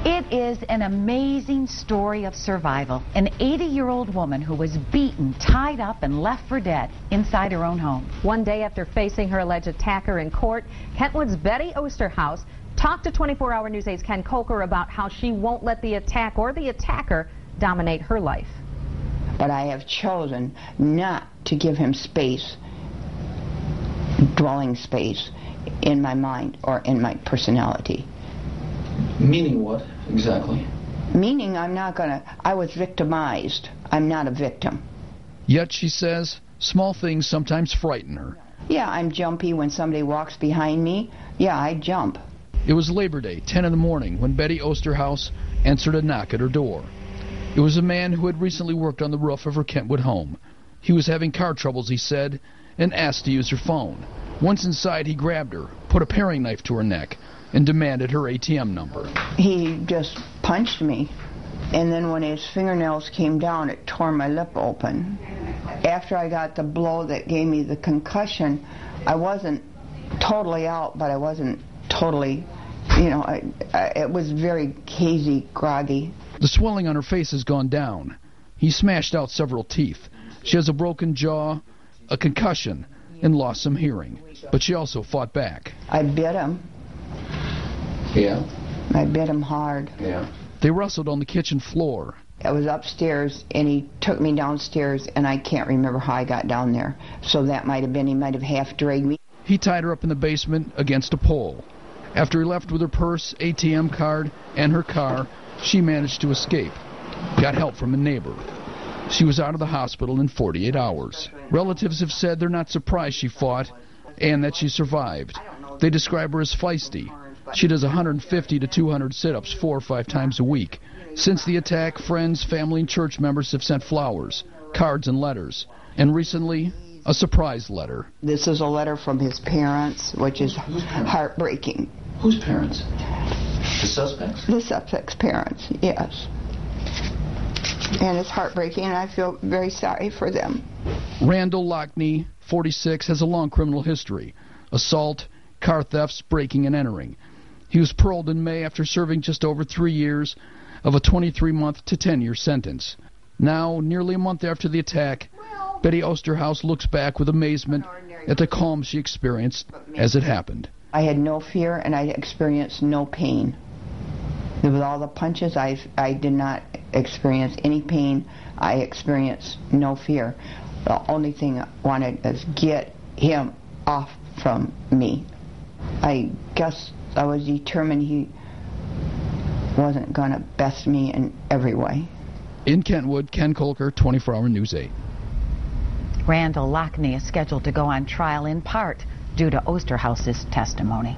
It is an amazing story of survival. An 80-year-old woman who was beaten, tied up, and left for dead inside her own home. One day after facing her alleged attacker in court, Kentwood's Betty Oosterhouse talked to 24-Hour News 8's Ken Kolker about how she won't let the attack or the attacker dominate her life. But I have chosen not to give him space, dwelling space, in my mind or in my personality. Meaning what, exactly? Meaning I was victimized. I'm not a victim. Yet, she says, small things sometimes frighten her. Yeah, I'm jumpy when somebody walks behind me. Yeah, I jump. It was Labor Day, 10 in the morning, when Betty Oosterhouse answered a knock at her door. It was a man who had recently worked on the roof of her Kentwood home. He was having car troubles, he said, and asked to use her phone. Once inside, he grabbed her, put a paring knife to her neck, and demanded her ATM number. He just punched me, and then when his fingernails came down, it tore my lip open. After I got the blow that gave me the concussion, I wasn't totally out, but I wasn't totally, it was very hazy, groggy. The swelling on her face has gone down. He smashed out several teeth. She has a broken jaw, a concussion, and lost some hearing. But she also fought back. I bit him. Yeah? I bit him hard. Yeah. They wrestled on the kitchen floor. I was upstairs, and he took me downstairs, and I can't remember how I got down there. So that might have been, he might have half dragged me. He tied her up in the basement against a pole. After he left with her purse, ATM card, and her car, she managed to escape. Got help from a neighbor. She was out of the hospital in 48 hours. Relatives have said they're not surprised she fought and that she survived. They describe her as feisty. She does 150 to 200 sit-ups 4 or 5 times a week. Since the attack, friends, family, and church members have sent flowers, cards, and letters. And recently, a surprise letter. This is a letter from his parents, which is heartbreaking. Whose parents? The suspects? The suspects' parents, yes. And it's heartbreaking, and I feel very sorry for them. Randall Lockney, 46, has a long criminal history. Assault, car thefts, breaking and entering. He was paroled in May after serving just over 3 years of a 23-month to 10-year sentence. Now, nearly a month after the attack, Betty Oosterhouse looks back with amazement at the calm she experienced as it happened. I had no fear, and I experienced no pain. With all the punches, I did not experience any pain. I experienced no fear. The only thing I wanted is get him off from me. I guess I was determined he wasn't going to best me in every way. In Kentwood, Ken Kolker, 24-Hour News 8. Randall Lockney is scheduled to go on trial in part due to Oosterhouse's testimony.